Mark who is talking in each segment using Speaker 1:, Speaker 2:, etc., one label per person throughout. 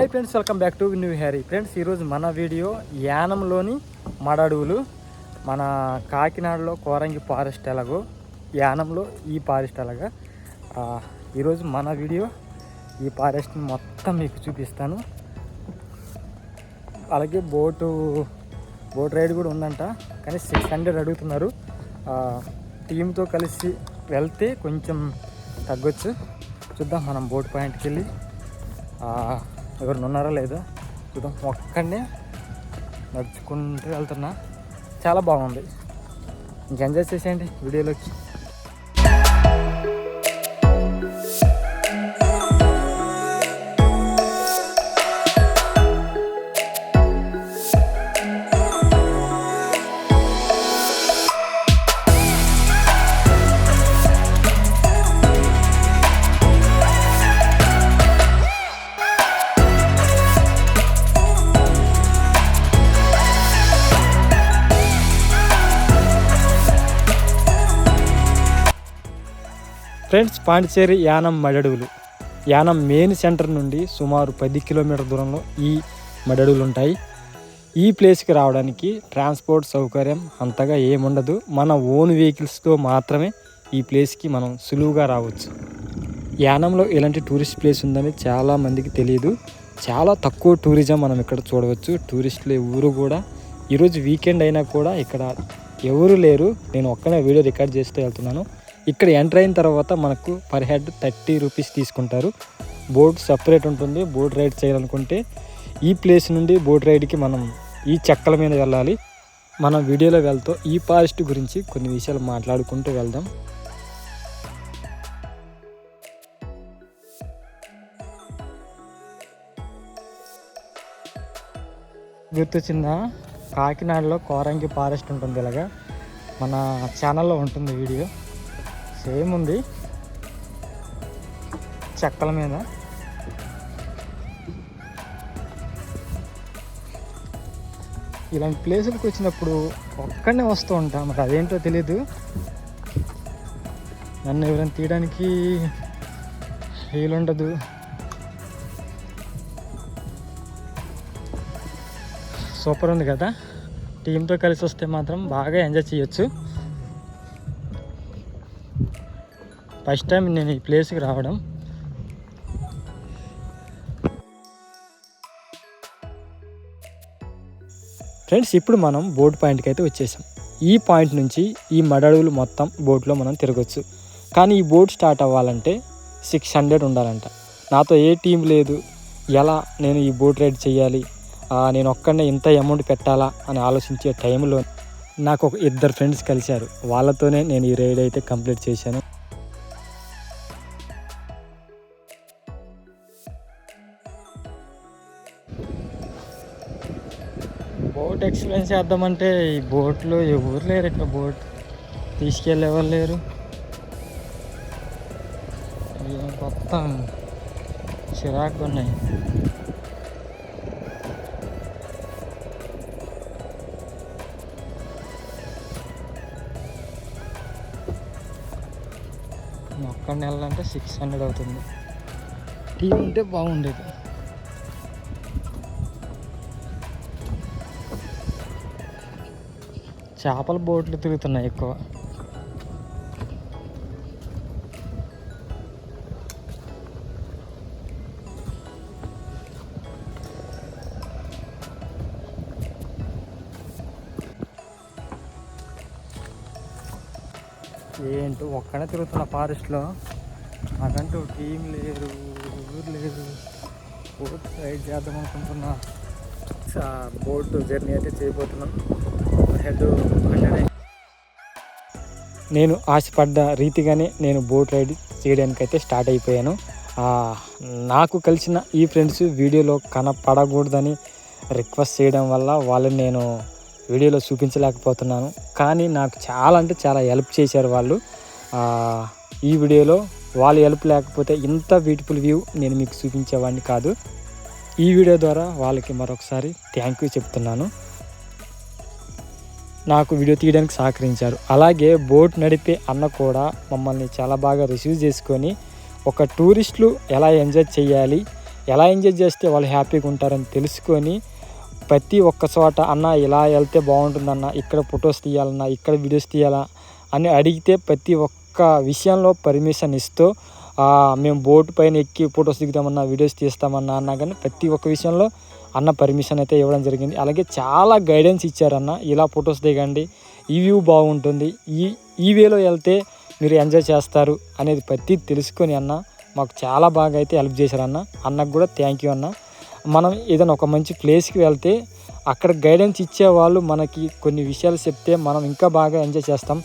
Speaker 1: Hi friends, welcome back to new Harry. Friends, ఈరోజు మన video యానంలోని మడడువులు. మన కాకినాడలో కోరంగి ఫారెస్ట్ ఎలాగో యానంలో ఈ ఫారెస్ట్ ఎలాగా. ఈరోజు మన వీడియో ఈ ఫారెస్ట్ని మొత్తం మీకు చూపిస్తాను. అలాగే బోట్ రైడ్ కూడా ఉందంట, కానీ 600 అడుగుతున్నారు. టీంతో కలిసి వెళ్తే కొంచెం తగ్గొచ్చు. చూద్దాం, మనం బోట్ పాయింట్కి వెళ్ళి ఎవరిని ఉన్నారా లేదా చూద్దాం. ఒక్కడనే నడుచుకుంటూ వెళ్తున్నా, చాలా బాగుంది. ఇంక ఎంజాయ్ చేసేయండి వీడియోలోకి. ఫ్రెండ్స్, పాండిచేరి యానం మడడువులు. యానం మెయిన్ సెంటర్ నుండి సుమారు 10 కిలోమీటర్ దూరంలో ఈ మడడువులు ఉంటాయి. ఈ ప్లేస్కి రావడానికి ట్రాన్స్పోర్ట్ సౌకర్యం అంతగా ఏముండదు. మన ఓన్ వెహికల్స్తో మాత్రమే ఈ ప్లేస్కి మనం సులువుగా రావచ్చు. యానంలో ఇలాంటి టూరిస్ట్ ప్లేస్ ఉందని చాలామందికి తెలియదు. చాలా తక్కువ టూరిజం మనం ఇక్కడ చూడవచ్చు. టూరిస్టులు ఎవరు కూడా, ఈరోజు వీకెండ్ అయినా కూడా ఇక్కడ ఎవరు లేరు. నేను ఒక్కనే వీడియో రికార్డ్ చేస్తూ వెళ్తున్నాను. ఇక్కడ ఎంటర్ అయిన తర్వాత మనకు పర్ హెడ్ 30 రూపీస్ తీసుకుంటారు. బోట్ సపరేట్ ఉంటుంది. బోట్ రైడ్ చేయాలనుకుంటే ఈ ప్లేస్ నుండి బోట్ రైడ్కి మనం ఈ చెక్కల మీద వెళ్ళాలి. మనం వీడియోలో వెళ్తూ ఈ ఫారెస్ట్ గురించి కొన్ని విషయాలు మాట్లాడుకుంటూ వెళ్దాం. గుర్తొచ్చిందా, కాకినాడలో కోరంగి ఫారెస్ట్ ఉంటుంది. ఇలాగా మన ఛానల్లో ఉంటుంది వీడియో. సేమ్ ఉంది, చెక్కల మీద. ఇలాంటి ప్లేసులకు వచ్చినప్పుడు ఒక్కడనే వస్తూ ఉంటాం. మరి అదేంటో తెలీదు. నన్ను ఎవరైనా తీయడానికి వీలుండదు. సూపర్ ఉంది కదా. టీంతో కలిసి వస్తే మాత్రం బాగా ఎంజాయ్ చేయొచ్చు. ఫస్ట్ టైం నేను ఈ ప్లేస్కి రావడం. ఫ్రెండ్స్, ఇప్పుడు మనం బోట్ పాయింట్కి అయితే వచ్చేసాం. ఈ పాయింట్ నుంచి ఈ మడడువులు మొత్తం బోట్లో మనం తిరగచ్చు. కానీ ఈ బోట్ స్టార్ట్ అవ్వాలంటే 600 ఉండాలంట. నాతో ఏ టీం లేదు. ఎలా నేను ఈ బోట్ రైడ్ చేయాలి, నేను ఒక్కడనే ఇంత అమౌంట్ పెట్టాలా అని ఆలోచించే టైంలో నాకు ఒక 2 ఫ్రెండ్స్ కలిశారు. వాళ్ళతోనే నేను ఈ రైడ్ అయితే కంప్లీట్ చేశాను. బోట్ ఎక్స్పీరియన్స్ చేద్దామంటే ఈ బోట్లో ఎవరు లేరు. ఇక్కడ బోట్ తీసుకెళ్ళేవారు లేరు. మొత్తం చిరాకు ఉన్నాయి. ఒక్కడిని వెళ్ళాలంటే 600 అవుతుంది. టీం ఉంటే బాగుండేది. చేపల బోట్లు తిరుగుతున్నాయి ఎక్కువ. ఏంటో ఒక్కడే తిరుగుతున్న ఫారెస్ట్లో. నాకంటూ టీం లేరు, ఊరు లేదు. బోట్ రైడ్ చేద్దాం అనుకుంటున్నా. బోట్ జర్నీ అయితే చేయబోతున్నాం. హెడ్ 100. నేను ఆశపడ్డ రీతిగానే నేను బోట్ రైడ్ చేయడానికి అయితే స్టార్ట్ అయిపోయాను. నాకు కలిసిన ఈ ఫ్రెండ్స్ వీడియోలో కనపడకూడదని రిక్వెస్ట్ చేయడం వల్ల వాళ్ళని నేను వీడియోలో చూపించలేకపోతున్నాను. కానీ నాకు చాలా అంటే చాలా హెల్ప్ చేశారు వాళ్ళు. ఈ వీడియోలో వాళ్ళ హెల్ప్ లేకపోతే ఇంత బ్యూటిఫుల్ వ్యూ నేను మీకు చూపించేవాడిని కాదు. ఈ వీడియో ద్వారా వాళ్ళకి మరొకసారి థ్యాంక్ యూ చెప్తున్నాను. నాకు వీడియో తీయడానికి సహకరించారు. అలాగే బోట్ నడిపే అన్న కూడా మమ్మల్ని చాలా బాగా రిసీవ్ చేసుకొని ఒక టూరిస్టులు ఎలా ఎంజాయ్ చేయాలి, ఎలా ఎంజాయ్ చేస్తే వాళ్ళు హ్యాపీగా ఉంటారని తెలుసుకొని ప్రతి ఒక్క చోట అన్న ఇలా వెళ్తే బాగుంటుందన్న, ఇక్కడ ఫొటోస్ తీయాలన్నా, ఇక్కడ వీడియోస్ తీయాలా అని అడిగితే ప్రతి ఒక్క విషయంలో పర్మిషన్ ఇస్తూ మేము బోటు పైన ఎక్కి ఫొటోస్ దిగుతామన్నా, వీడియోస్ తీస్తామన్నా అన్నా కానీ ప్రతి ఒక్క విషయంలో అన్న పర్మిషన్ అయితే ఇవ్వడం జరిగింది. అలాగే చాలా గైడెన్స్ ఇచ్చారన్న, ఇలా ఫొటోస్ దిగండి, ఈ వ్యూ బాగుంటుంది, ఈ వేలో వెళ్తే మీరు ఎంజాయ్ చేస్తారు అనేది ప్రతి తెలుసుకొని అన్న మాకు చాలా బాగా అయితే హెల్ప్ చేశారన్న. అన్నకు కూడా థ్యాంక్ యూ అన్న. మనం ఏదైనా ఒక మంచి ప్లేస్కి వెళ్తే అక్కడ గైడెన్స్ ఇచ్చేవాళ్ళు మనకి కొన్ని విషయాలు చెప్తే మనం ఇంకా బాగా ఎంజాయ్ చేస్తాం.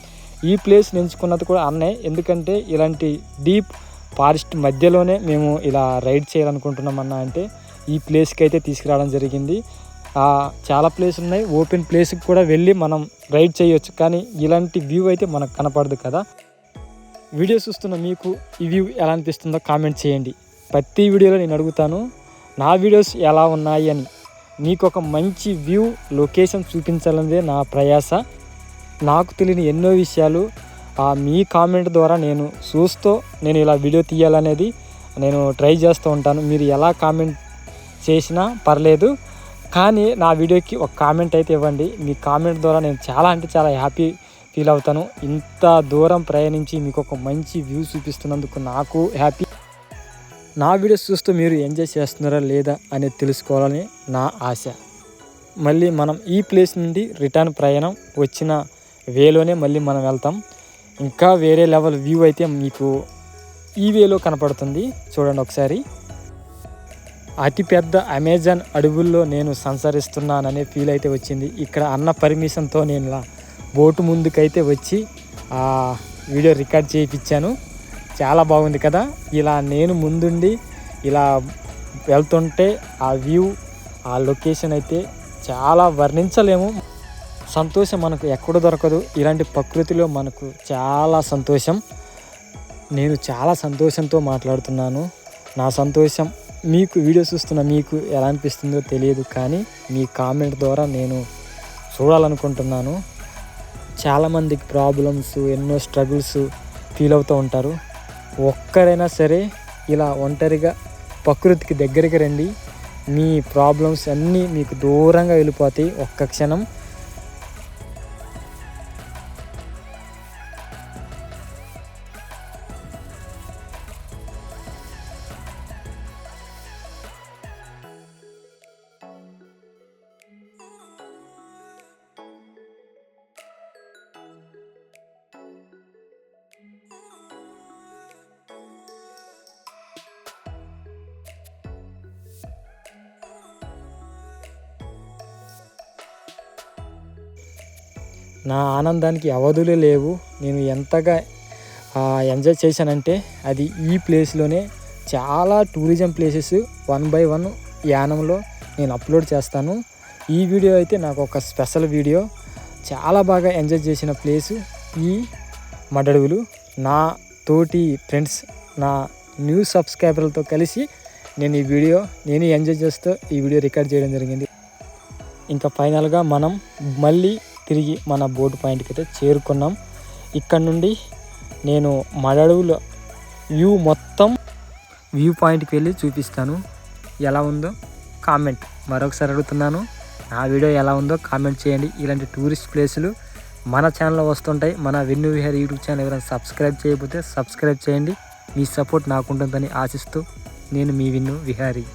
Speaker 1: ఈ ప్లేస్ ఎంచుకున్నది కూడా అన్నే, ఎందుకంటే ఇలాంటి డీప్ ఫారెస్ట్ మధ్యలోనే మేము ఇలా రైడ్ చేయాలనుకుంటున్నాం అన్న అంటే ఈ ప్లేస్కి అయితే తీసుకురావడం జరిగింది. చాలా ప్లేస్ ఉన్నాయి, ఓపెన్ ప్లేస్కి కూడా వెళ్ళి మనం రైడ్ చేయొచ్చు, కానీ ఇలాంటి వ్యూ అయితే మనకు కనపడదు కదా. వీడియో చూస్తున్న మీకు ఈ వ్యూ ఎలా అనిపిస్తుందో కామెంట్ చేయండి. ప్రతి వీడియోలో నేను అడుగుతాను నా వీడియోస్ ఎలా ఉన్నాయి అని. మీకు ఒక మంచి వ్యూ లొకేషన్ చూపించాలనేదే నా ప్రయాస. నాకు తెలియని ఎన్నో విషయాలు మీ కామెంట్ ద్వారా నేను చూస్తూ నేను ఇలా వీడియో తీయాలనేది నేను ట్రై చేస్తూ ఉంటాను. మీరు ఎలా కామెంట్ చేసినా పర్లేదు, కానీ నా వీడియోకి ఒక కామెంట్ అయితే ఇవ్వండి. మీ కామెంట్ ద్వారా నేను చాలా అంటే చాలా హ్యాపీ ఫీల్ అవుతాను. ఇంత దూరం ప్రయాణించి మీకు ఒక మంచి వ్యూ చూపిస్తున్నందుకు నాకు హ్యాపీ. నా వీడియోస్ చూస్తూ మీరు ఎంజాయ్ చేస్తున్నారా లేదా అనేది తెలుసుకోవాలని నా ఆశ. మళ్ళీ మనం ఈ ప్లేస్ నుండి రిటర్న్ ప్రయాణం వచ్చిన వేలోనే మళ్ళీ మనం వెళ్తాం. ఇంకా వేరే లెవెల్ వ్యూ అయితే మీకు ఈ వేలో కనపడుతుంది, చూడండి ఒకసారి. అతిపెద్ద అమెజాన్ అడవుల్లో నేను సంచరిస్తున్నాననే ఫీల్ అయితే వచ్చింది. ఇక్కడ అన్న పర్మిషన్తో నేను ఇలా బోటు ముందుకైతే వచ్చి వీడియో రికార్డ్ చేయించాను. చాలా బాగుంది కదా. ఇలా నేను ముందుండి ఇలా వెళ్తుంటే ఆ వ్యూ, ఆ లొకేషన్ అయితే చాలా వర్ణించలేము. సంతోషం మనకు ఎక్కడ దొరకదు. ఇలాంటి ప్రకృతిలో మనకు చాలా సంతోషం. నేను చాలా సంతోషంతో మాట్లాడుతున్నాను. నా సంతోషం మీకు వీడియో చూస్తున్న మీకు ఎలా అనిపిస్తుందో తెలియదు, కానీ మీ కామెంట్ ద్వారా నేను చూడాలనుకుంటున్నాను. చాలామందికి ప్రాబ్లమ్స్, ఎన్నో స్ట్రగుల్స్ ఫీల్ అవుతూ ఉంటారు. ఒక్కరైనా సరే ఇలా ఒంటరిగా ప్రకృతికి దగ్గరికి రండి, మీ ప్రాబ్లమ్స్ అన్నీ మీకు దూరంగా వెళ్ళిపోతాయి ఒక్క క్షణం. నా ఆనందానికి అవధులే లేవు. నేను ఎంతగా ఎంజాయ్ చేశానంటే అది ఈ ప్లేస్లోనే. చాలా టూరిజం ప్లేసెస్ 1 by 1 యానంలో నేను అప్లోడ్ చేస్తాను. ఈ వీడియో అయితే నాకు ఒక స్పెషల్ వీడియో. చాలా బాగా ఎంజాయ్ చేసిన ప్లేసు ఈ మడడువులు. నా తోటి ఫ్రెండ్స్, నా న్యూ సబ్స్క్రైబర్లతో కలిసి నేను ఎంజాయ్ చేస్తూ ఈ వీడియో రికార్డ్ చేయడం జరిగింది. ఇంకా ఫైనల్గా మనం మళ్ళీ తిరిగి మన బోటు పాయింట్కి అయితే చేరుకున్నాం. ఇక్కడ నుండి నేను మడడువుల వ్యూ పాయింట్కి వెళ్ళి చూపిస్తాను. ఎలా ఉందో కామెంట్ మరొకసారి అడుగుతున్నాను. నా వీడియో ఎలా ఉందో కామెంట్ చేయండి. ఇలాంటి టూరిస్ట్ ప్లేసులు మన ఛానల్లో వస్తుంటాయి. మన విన్ను విహారీ యూట్యూబ్ ఛానల్ ఎవరైనా సబ్స్క్రైబ్ చేయకపోతే సబ్స్క్రైబ్ చేయండి. మీ సపోర్ట్ నాకు ఉంటుందని ఆశిస్తూ నేను మీ విన్ను విహారీ.